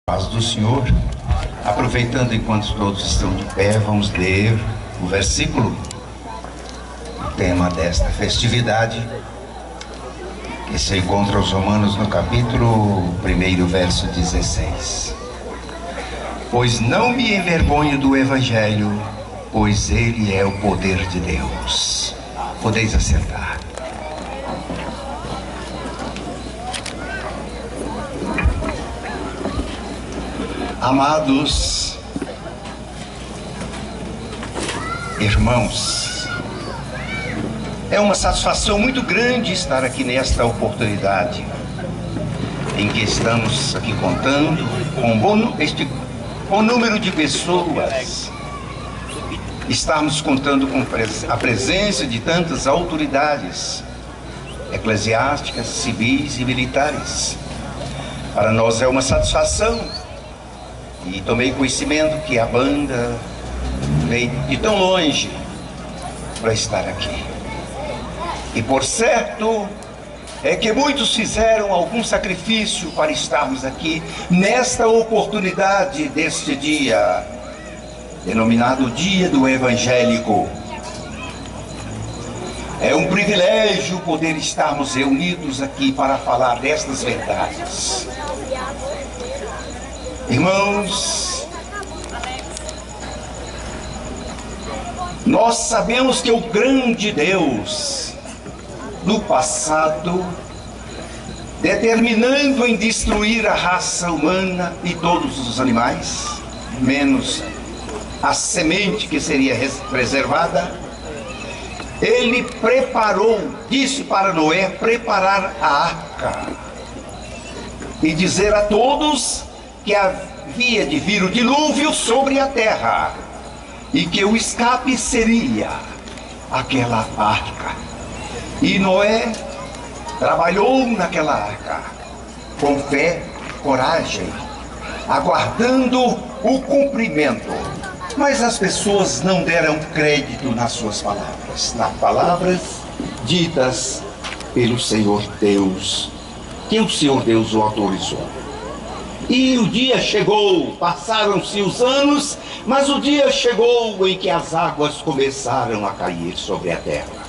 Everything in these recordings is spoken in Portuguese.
Paz do Senhor. Aproveitando enquanto todos estão de pé, vamos ler o versículo, o tema desta festividade, que se encontra aos Romanos no capítulo 1, verso 16. Pois não me envergonho do Evangelho, pois ele é o poder de Deus. Podeis assentar. Amados irmãos, é uma satisfação muito grande estar aqui nesta oportunidade em que estamos aqui contando com este bom número de pessoas. Estamos contando com a presença de tantas autoridades eclesiásticas, civis e militares. Para nós é uma satisfação. E tomei conhecimento que a banda veio de tão longe para estar aqui. E por certo é que muitos fizeram algum sacrifício para estarmos aqui nesta oportunidade deste dia, denominado Dia do Evangélico. É um privilégio poder estarmos reunidos aqui para falar destas verdades. Irmãos, nós sabemos que o grande Deus, no passado, determinando em destruir a raça humana e todos os animais, menos a semente que seria preservada, ele disse para Noé preparar a arca e dizer a todos que havia de vir o dilúvio sobre a terra e que o escape seria aquela arca. E Noé trabalhou naquela arca com fé, coragem, aguardando o cumprimento. Mas as pessoas não deram crédito nas suas palavras, nas palavras ditas pelo Senhor Deus, que o Senhor Deus o autorizou. E o dia chegou, passaram-se os anos, mas o dia chegou em que as águas começaram a cair sobre a terra.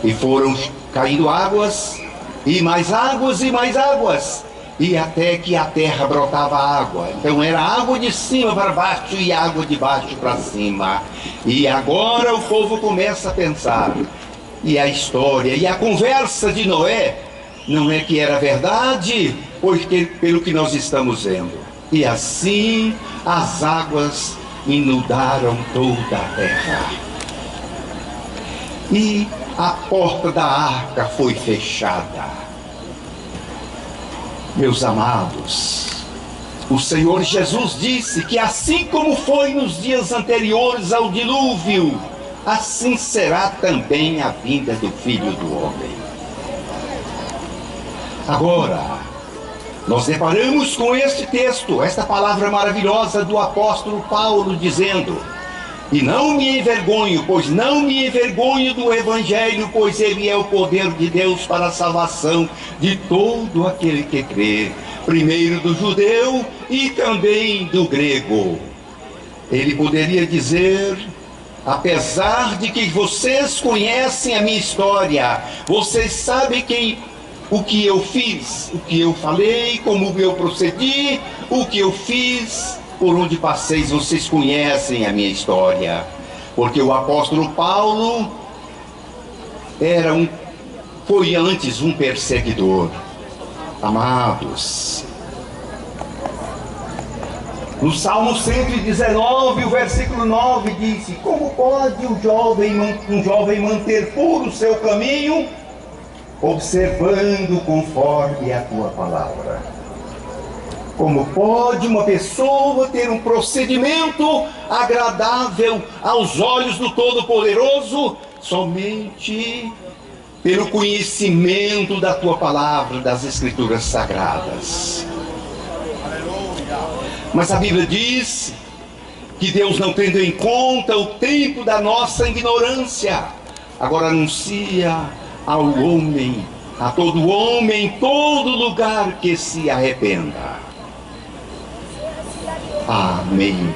E foram caindo águas, e mais águas, e mais águas, e até que a terra brotava água. Então era água de cima para baixo e água de baixo para cima. E agora o povo começa a pensar, e a história, e a conversa de Noé, não é que era verdade, porque pelo que nós estamos vendo. E assim as águas inundaram toda a terra. E a porta da arca foi fechada. Meus amados, o Senhor Jesus disse que assim como foi nos dias anteriores ao dilúvio, assim será também a vinda do Filho do Homem. Agora, nós deparamos com este texto, esta palavra maravilhosa do apóstolo Paulo dizendo: e não me envergonho, pois não me envergonho do Evangelho, pois ele é o poder de Deus para a salvação de todo aquele que crê, primeiro do judeu e também do grego. Ele poderia dizer: apesar de que vocês conhecem a minha história, vocês sabem o que eu fiz, o que eu falei, como eu procedi, o que eu fiz, por onde passei, vocês conhecem a minha história. Porque o apóstolo Paulo foi antes um perseguidor. Amados, no Salmo 119, o versículo 9 diz: como pode um jovem manter puro o seu caminho, observando conforme a tua palavra? Como pode uma pessoa ter um procedimento agradável aos olhos do Todo-Poderoso? Somente pelo conhecimento da tua palavra, das Escrituras Sagradas. Mas a Bíblia diz que Deus, não tendo em conta o tempo da nossa ignorância, agora anuncia ao homem, a todo homem, em todo lugar, que se arrependa. Amém.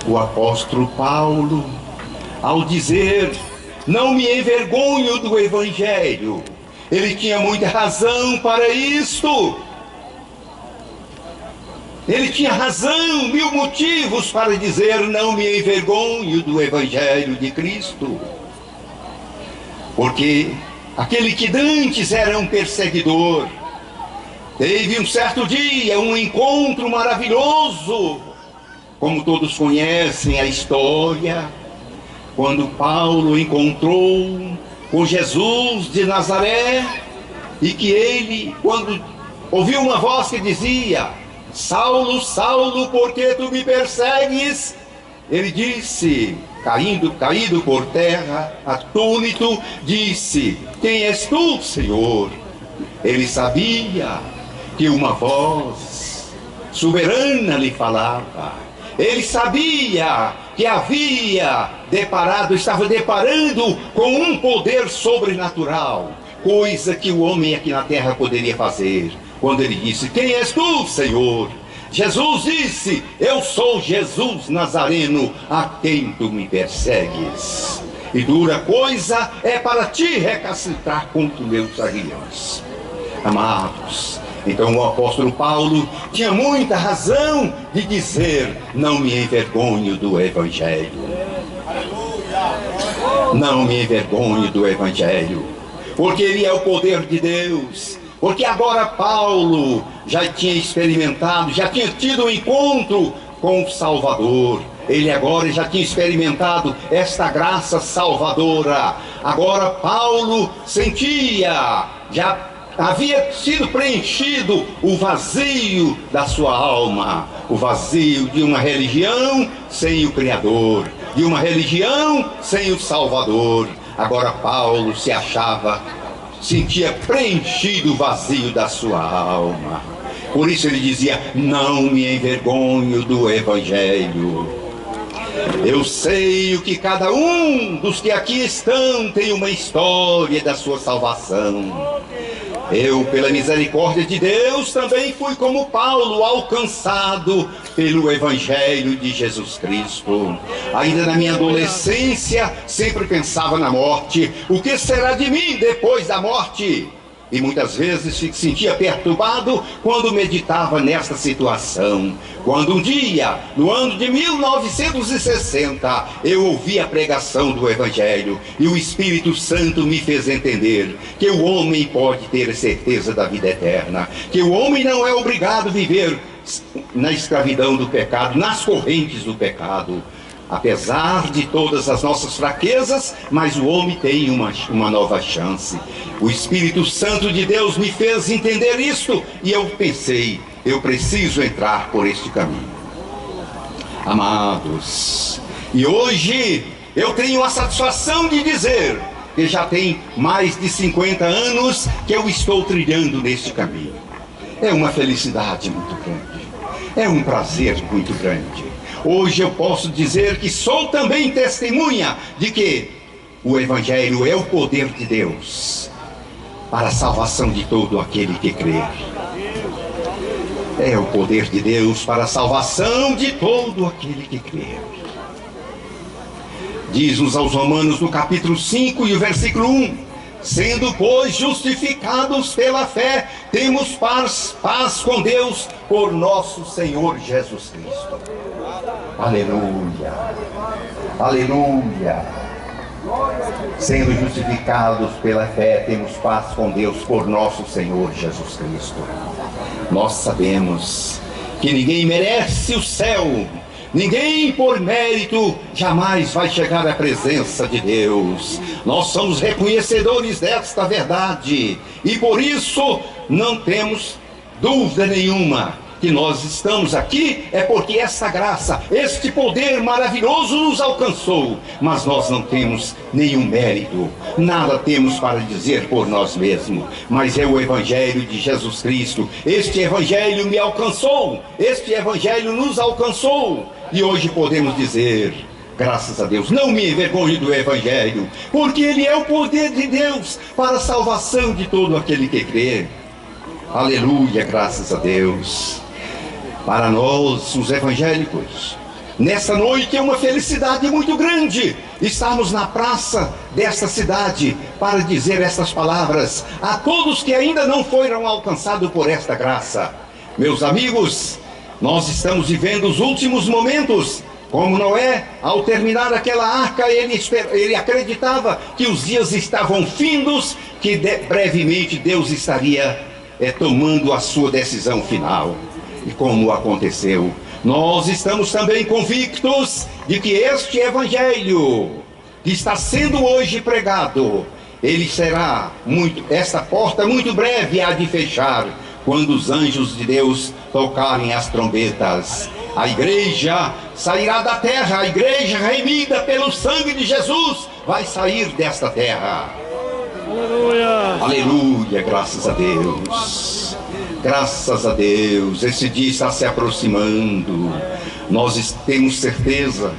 O apóstolo Paulo, ao dizer, não me envergonho do Evangelho, ele tinha muita razão para isto. Ele tinha razão, 1000 motivos para dizer, não me envergonho do Evangelho de Cristo. Porque aquele que dantes era um perseguidor, teve um certo dia um encontro maravilhoso, como todos conhecem a história, quando Paulo encontrou com Jesus de Nazaré, e que ele, quando ouviu uma voz que dizia, Saulo, Saulo, por que tu me persegues? Ele disse, caído por terra, atônito, disse, quem és tu, Senhor? Ele sabia que uma voz soberana lhe falava. Ele sabia que estava deparando com um poder sobrenatural, coisa que o homem aqui na terra poderia fazer. Quando ele disse, quem és tu, Senhor? Jesus disse, eu sou Jesus Nazareno, a quem tu me persegues. E dura coisa é para ti recalcitrar contra os meus aguilhões. Amados, então o apóstolo Paulo tinha muita razão de dizer, não me envergonho do Evangelho. Não me envergonho do Evangelho, porque ele é o poder de Deus. Porque agora Paulo já tinha experimentado, já tinha tido um encontro com o Salvador. Ele agora já tinha experimentado esta graça salvadora. Agora Paulo sentia, já havia sido preenchido o vazio da sua alma. O vazio de uma religião sem o Criador, de uma religião sem o Salvador. Agora Paulo sentia preenchido o vazio da sua alma. Por isso ele dizia, não me envergonho do Evangelho. Eu sei que cada um dos que aqui estão tem uma história da sua salvação. Eu, pela misericórdia de Deus, também fui como Paulo, alcançado pelo Evangelho de Jesus Cristo. Ainda na minha adolescência, sempre pensava na morte. O que será de mim depois da morte? E muitas vezes se sentia perturbado quando meditava nesta situação. Quando um dia, no ano de 1960, eu ouvi a pregação do Evangelho e o Espírito Santo me fez entender que o homem pode ter certeza da vida eterna, que o homem não é obrigado a viver na escravidão do pecado, nas correntes do pecado. Apesar de todas as nossas fraquezas, mas o homem tem uma nova chance. O Espírito Santo de Deus me fez entender isto, e eu pensei, eu preciso entrar por este caminho. Amados, e hoje eu tenho a satisfação de dizer que já tem mais de 50 anos que eu estou trilhando neste caminho. É uma felicidade muito grande, é um prazer muito grande. Hoje eu posso dizer que sou também testemunha de que o Evangelho é o poder de Deus para a salvação de todo aquele que crer. É o poder de Deus para a salvação de todo aquele que crer. Diz-nos aos Romanos no capítulo 5 e o versículo 1: sendo, pois, justificados pela fé, temos paz com Deus por nosso Senhor Jesus Cristo. Aleluia, aleluia. Sendo justificados pela fé, temos paz com Deus por nosso Senhor Jesus Cristo. Nós sabemos que ninguém merece o céu, ninguém por mérito jamais vai chegar à presença de Deus. Nós somos reconhecedores desta verdade e por isso não temos dúvida nenhuma que nós estamos aqui é porque essa graça, este poder maravilhoso nos alcançou, mas nós não temos nenhum mérito, nada temos para dizer por nós mesmos, mas é o Evangelho de Jesus Cristo. Este Evangelho me alcançou, este Evangelho nos alcançou, e hoje podemos dizer, graças a Deus, não me envergonhe do Evangelho, porque ele é o poder de Deus para a salvação de todo aquele que crê. Aleluia, graças a Deus. Para nós, os evangélicos, nesta noite é uma felicidade muito grande estarmos na praça desta cidade para dizer estas palavras a todos que ainda não foram alcançados por esta graça. Meus amigos, nós estamos vivendo os últimos momentos. Como Noé, ao terminar aquela arca, ele acreditava que os dias estavam findos, que brevemente Deus estaria tomando a sua decisão final. E como aconteceu, nós estamos também convictos de que este evangelho que está sendo hoje pregado, ele será esta porta muito breve há de fechar, quando os anjos de Deus tocarem as trombetas. A igreja sairá da terra, a igreja remida pelo sangue de Jesus vai sair desta terra. Aleluia! Aleluia, graças a Deus. Graças a Deus, esse dia está se aproximando. Nós temos certeza,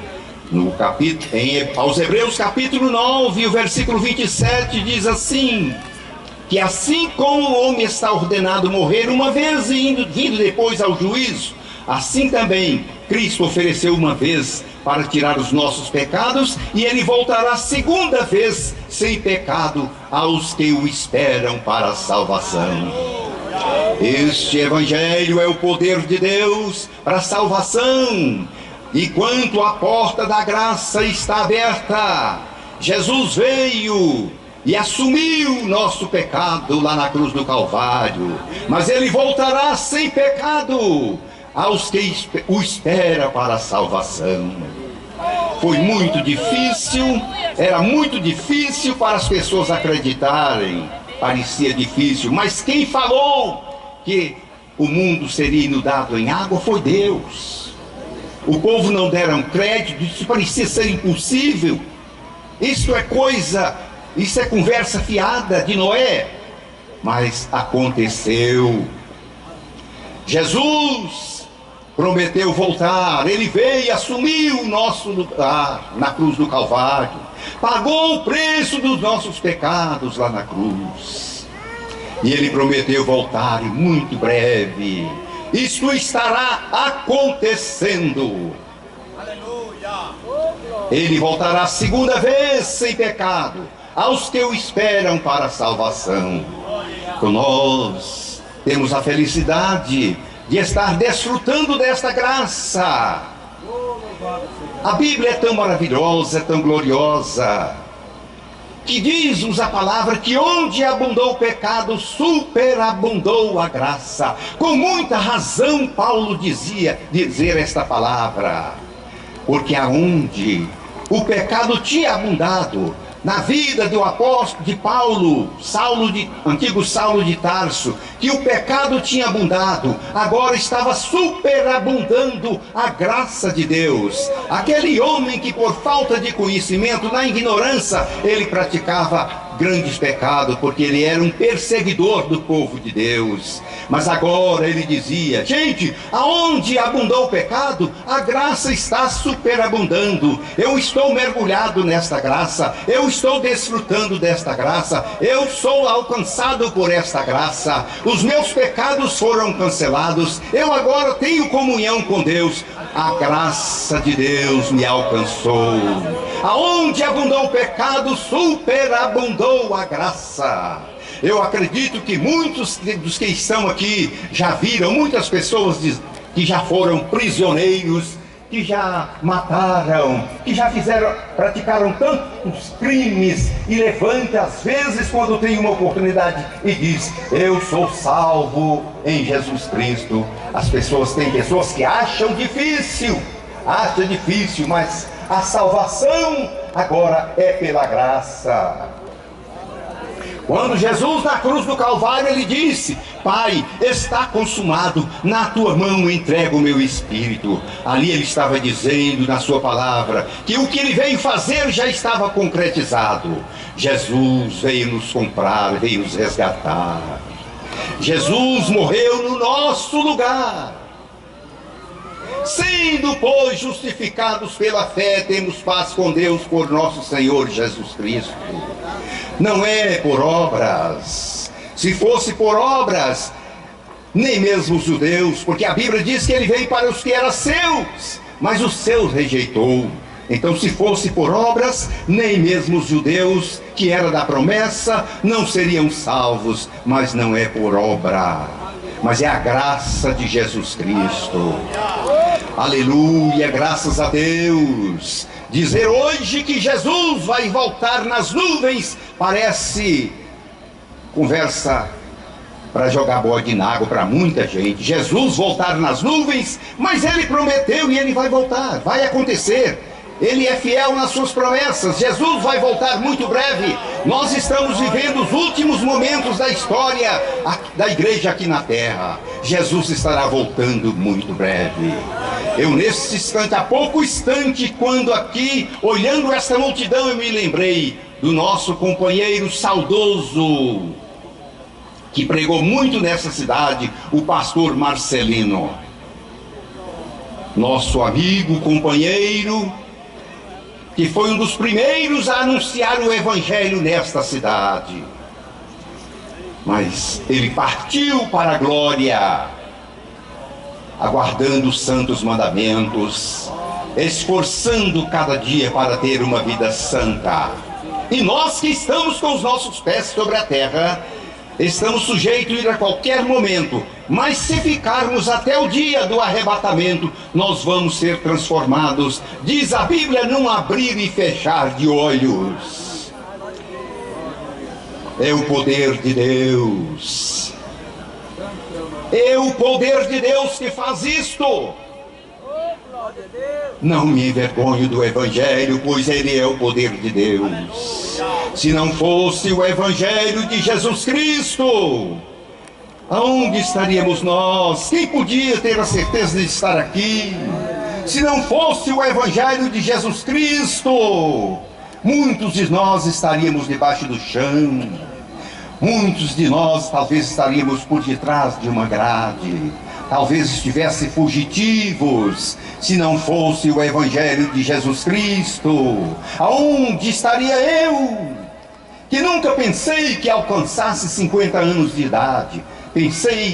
aos Hebreus capítulo 9, o versículo 27 diz assim: que assim como o homem está ordenado morrer uma vez e vindo depois ao juízo, assim também Cristo ofereceu uma vez para tirar os nossos pecados, e ele voltará segunda vez sem pecado aos que o esperam para a salvação. Este evangelho é o poder de Deus para a salvação. E quanto a porta da graça está aberta, Jesus veio e assumiu o nosso pecado lá na cruz do Calvário, mas ele voltará sem pecado aos que o esperam para a salvação. Foi muito difícil, era muito difícil para as pessoas acreditarem, parecia difícil, mas quem falou que o mundo seria inundado em água foi Deus. O povo não deram crédito, isso parecia ser impossível. Isso é conversa fiada de Noé, mas aconteceu. Jesus prometeu voltar, ele veio e assumiu o nosso lugar na cruz do Calvário, pagou o preço dos nossos pecados lá na cruz, e ele prometeu voltar em muito breve. Isto estará acontecendo. Ele voltará a segunda vez sem pecado aos que o esperam para a salvação. Então nós temos a felicidade de estar desfrutando desta graça. A Bíblia é tão maravilhosa, é tão gloriosa, que diz-nos a palavra que onde abundou o pecado, superabundou a graça. Com muita razão Paulo dizer esta palavra, porque aonde o pecado tinha abundado, na vida do apóstolo, de Paulo, antigo Saulo de Tarso, que o pecado tinha abundado, agora estava superabundando a graça de Deus. Aquele homem que por falta de conhecimento, na ignorância, ele praticava grandes pecados, porque ele era um perseguidor do povo de Deus. Mas agora ele dizia: gente, aonde abundou o pecado, a graça está superabundando. Eu estou mergulhado nesta graça, eu estou desfrutando desta graça, eu sou alcançado por esta graça. Os meus pecados foram cancelados, eu agora tenho comunhão com Deus. A graça de Deus me alcançou. Aonde abundou o pecado, superabundou a graça. Eu acredito que muitos dos que estão aqui já viram, muitas pessoas que já foram prisioneiros, que já mataram, que já praticaram tantos crimes, e levanta às vezes quando tem uma oportunidade e diz: eu sou salvo em Jesus Cristo. Tem pessoas que acham difícil, mas a salvação agora é pela graça. Quando Jesus na cruz do Calvário, ele disse: Pai, está consumado, na tua mão entrego o meu espírito. Ali ele estava dizendo na sua palavra que o que ele veio fazer já estava concretizado. Jesus veio nos comprar, veio nos resgatar. Jesus morreu no nosso lugar. Sendo, pois, justificados pela fé, temos paz com Deus por nosso Senhor Jesus Cristo. Não é por obras. Se fosse por obras, nem mesmo os judeus, porque a Bíblia diz que ele veio para os que eram seus, mas os seus rejeitou. Então, se fosse por obras, nem mesmo os judeus, que era da promessa, não seriam salvos. Mas não é por obra, mas é a graça de Jesus Cristo. Aleluia, graças a Deus. Dizer hoje que Jesus vai voltar nas nuvens parece conversa para jogar bode na água para muita gente. Jesus voltar nas nuvens, mas ele prometeu e ele vai voltar, vai acontecer. Ele é fiel nas suas promessas. Jesus vai voltar muito breve. Nós estamos vivendo os últimos momentos da história da igreja aqui na terra. Jesus estará voltando muito breve. Eu nesse instante, há pouco instante, quando aqui, olhando esta multidão, eu me lembrei do nosso companheiro saudoso, que pregou muito nessa cidade, o pastor Marcelino. Nosso amigo, companheiro, que foi um dos primeiros a anunciar o evangelho nesta cidade. Mas ele partiu para a glória, aguardando os santos mandamentos, esforçando cada dia para ter uma vida santa. E nós que estamos com os nossos pés sobre a terra, estamos sujeitos a ir a qualquer momento, mas se ficarmos até o dia do arrebatamento, nós vamos ser transformados. Diz a Bíblia, num abrir e fechar de olhos. É o poder de Deus. É o poder de Deus que faz isto. Não me envergonho do Evangelho, pois ele é o poder de Deus. Se não fosse o Evangelho de Jesus Cristo, aonde estaríamos nós? Quem podia ter a certeza de estar aqui? Se não fosse o Evangelho de Jesus Cristo, muitos de nós estaríamos debaixo do chão. Muitos de nós talvez estaríamos por detrás de uma grade. Talvez estivessem fugitivos, se não fosse o Evangelho de Jesus Cristo. Aonde estaria eu, que nunca pensei que alcançasse 50 anos de idade?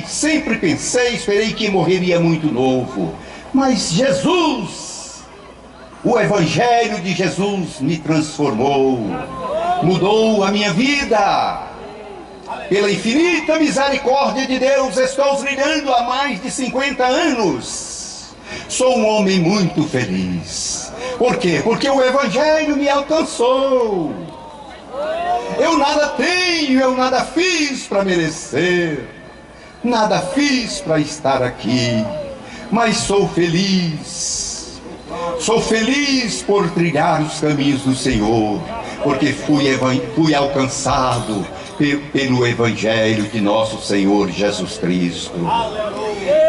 Sempre pensei, esperei que morreria muito novo. Mas Jesus, o Evangelho de Jesus me transformou, mudou a minha vida. Pela infinita misericórdia de Deus, estou trilhando há mais de 50 anos. Sou um homem muito feliz. Por quê? Porque o Evangelho me alcançou. Eu nada tenho, eu nada fiz para merecer, nada fiz para estar aqui, mas sou feliz. Sou feliz por trilhar os caminhos do Senhor, porque fui alcançado pelo Evangelho de nosso Senhor Jesus Cristo.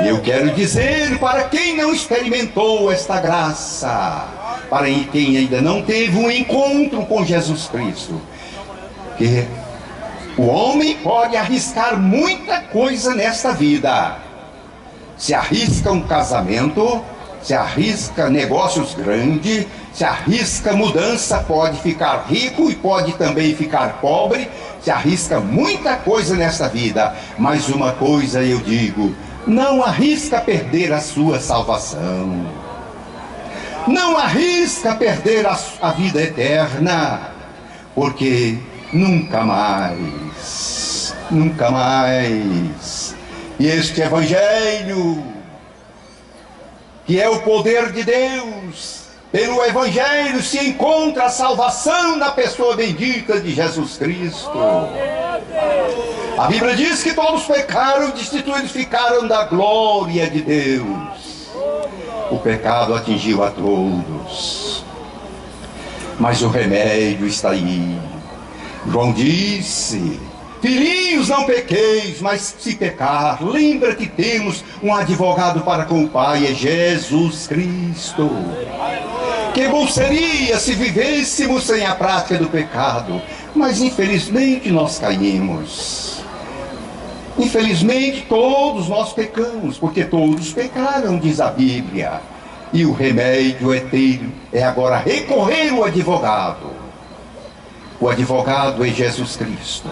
Eu quero dizer para quem não experimentou esta graça, para quem ainda não teve um encontro com Jesus Cristo, que o homem pode arriscar muita coisa nesta vida. Se arrisca um casamento, se arrisca negócios grandes, se arrisca mudança, pode ficar rico e pode também ficar pobre. Se arrisca muita coisa nessa vida, mas uma coisa eu digo: não arrisca perder a sua salvação, não arrisca perder a vida eterna, porque nunca mais, e este Evangelho, que é o poder de Deus, pelo Evangelho se encontra a salvação na pessoa bendita de Jesus Cristo. A Bíblia diz que todos pecaram, destituídos ficaram da glória de Deus. O pecado atingiu a todos, mas o remédio está aí. João disse: filhinhos, não pequeis, mas se pecar, lembra que temos um advogado para com o Pai, é Jesus Cristo. Que bom seria se vivêssemos sem a prática do pecado, mas infelizmente nós caímos. Infelizmente todos nós pecamos, porque todos pecaram, diz a Bíblia. E o remédio é agora recorrer ao advogado. O advogado é Jesus Cristo.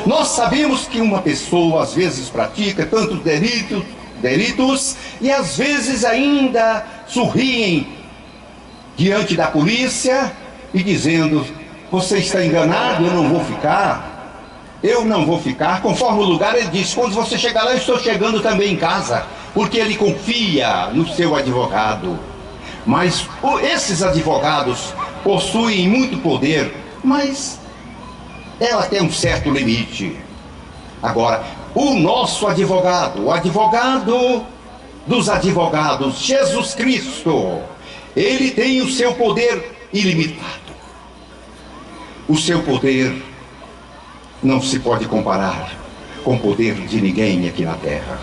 Nós sabemos que uma pessoa às vezes pratica tantos delitos e às vezes ainda sorriem diante da polícia e dizendo: você está enganado, eu não vou ficar. Conforme o lugar, ele diz: quando você chegar lá, eu estou chegando também em casa, porque ele confia no seu advogado. Mas esses advogados possuem muito poder, mas ela tem um certo limite. Agora, o nosso advogado, o advogado dos advogados, Jesus Cristo, ele tem o seu poder ilimitado. O seu poder não se pode comparar com o poder de ninguém aqui na terra.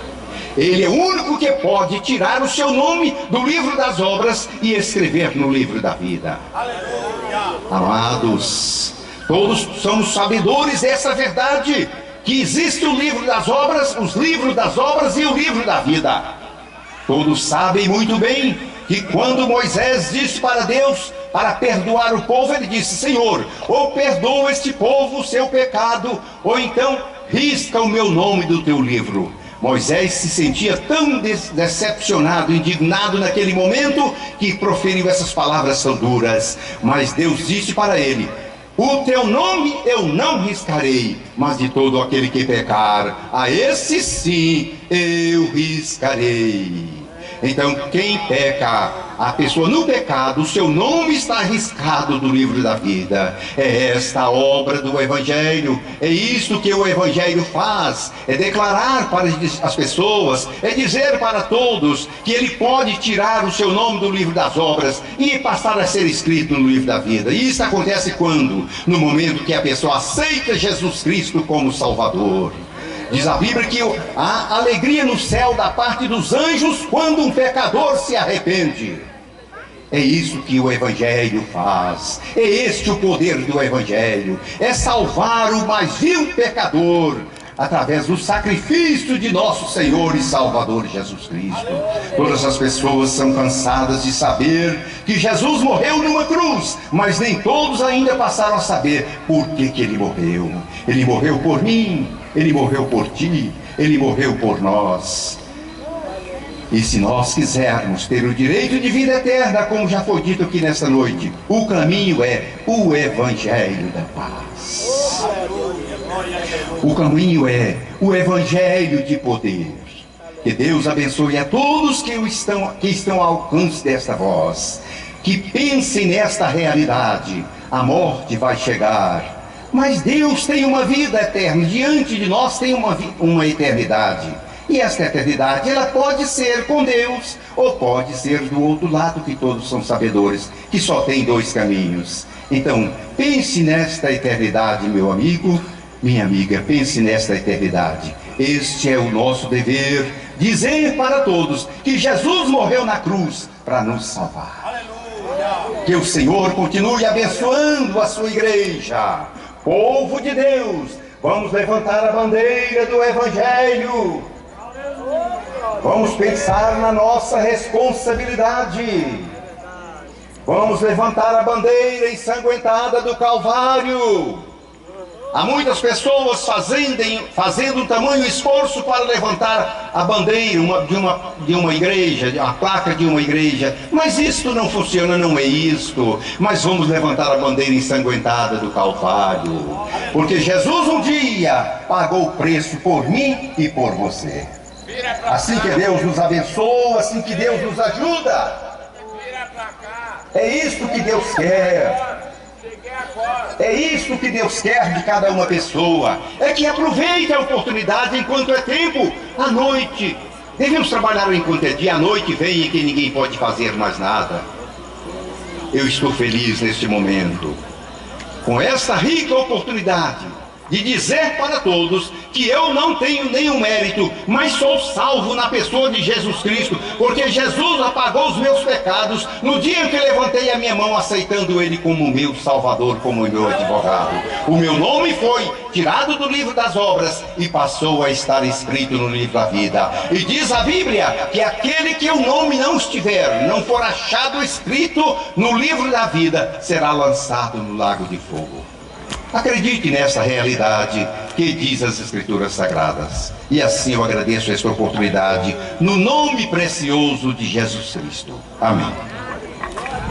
Ele é o único que pode tirar o seu nome do livro das obras e escrever no livro da vida. Aleluia. Amados, todos somos sabedores dessa verdade, que existe o livro das obras, os livros das obras e o livro da vida. Todos sabem muito bem que quando Moisés disse para Deus para perdoar o povo, ele disse: Senhor, ou perdoa este povo o seu pecado, ou então risca o meu nome do teu livro. Moisés se sentia tão decepcionado, indignado naquele momento, que proferiu essas palavras tão duras. Mas Deus disse para ele: o teu nome eu não riscarei, mas de todo aquele que pecar, a esse sim eu riscarei. Então, quem peca, a pessoa no pecado, o seu nome está arriscado do livro da vida. É esta a obra do Evangelho, é isso que o Evangelho faz, é declarar para as pessoas, é dizer para todos que ele pode tirar o seu nome do livro das obras e passar a ser escrito no livro da vida. E isso acontece quando? No momento que a pessoa aceita Jesus Cristo como Salvador. Diz a Bíblia que há alegria no céu da parte dos anjos quando um pecador se arrepende. É isso que o Evangelho faz. É este o poder do Evangelho. É salvar o mais vil pecador através do sacrifício de nosso Senhor e Salvador Jesus Cristo. Todas as pessoas são cansadas de saber que Jesus morreu numa cruz, mas nem todos ainda passaram a saber por que ele morreu. Ele morreu por mim, ele morreu por ti, ele morreu por nós. E se nós quisermos ter o direito de vida eterna, como já foi dito aqui nesta noite, o caminho é o Evangelho da paz. O caminho é o Evangelho de poder. Que Deus abençoe a todos que estão ao alcance desta voz. Que pensem nesta realidade. A morte vai chegar, mas Deus tem uma vida eterna. Diante de nós tem uma eternidade. E esta eternidade, ela pode ser com Deus, ou pode ser do outro lado, que todos são sabedores, que só tem dois caminhos. Então, pense nesta eternidade, meu amigo, minha amiga, pense nesta eternidade. Este é o nosso dever, dizer para todos que Jesus morreu na cruz para nos salvar. Aleluia. Que o Senhor continue abençoando a sua igreja. Povo de Deus, vamos levantar a bandeira do Evangelho. Vamos pensar na nossa responsabilidade. Vamos levantar a bandeira ensanguentada do Calvário. Há muitas pessoas fazendo um tamanho esforço para levantar a bandeira de uma igreja, a placa de uma igreja. Mas isto não funciona, não é isto. Mas vamos levantar a bandeira ensanguentada do Calvário. Porque Jesus um dia pagou o preço por mim e por você. Assim que Deus nos abençoa, assim que Deus nos ajuda. É isto que Deus quer. É isso que Deus quer de cada uma pessoa. É que aproveite a oportunidade enquanto é tempo. À noite, devemos trabalhar enquanto é dia. À noite vem e que ninguém pode fazer mais nada. Eu estou feliz neste momento, com esta rica oportunidade de dizer para todos que eu não tenho nenhum mérito, mas sou salvo na pessoa de Jesus Cristo, porque Jesus apagou os meus pecados no dia em que levantei a minha mão aceitando Ele como meu Salvador, como meu advogado. O meu nome foi tirado do livro das obras e passou a estar escrito no livro da vida. E diz a Bíblia que aquele que o nome não estiver, não for achado escrito no livro da vida, será lançado no lago de fogo. Acredite nessa realidade que diz as Escrituras Sagradas. E assim eu agradeço esta oportunidade, no nome precioso de Jesus Cristo. Amém.